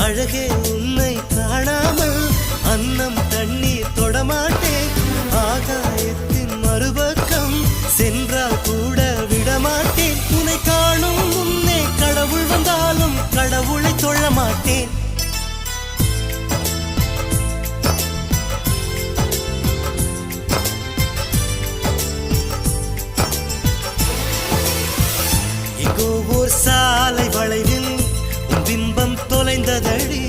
அழகே உன்னை காணாமல் அன்னம் தண்ணீர் தொடமாட்டேன். ஆகாயத்தின் மறுபக்கம் சென்றால் கூட விடமாட்டேன். உன்னை காணும் முன்னே கடவுள் வந்தாலும் கடவுளை தொழ மாட்டேன். எங்கோ ஓர் சாலை வளைவில் உன் பிம்பம் தொலைந்ததடி.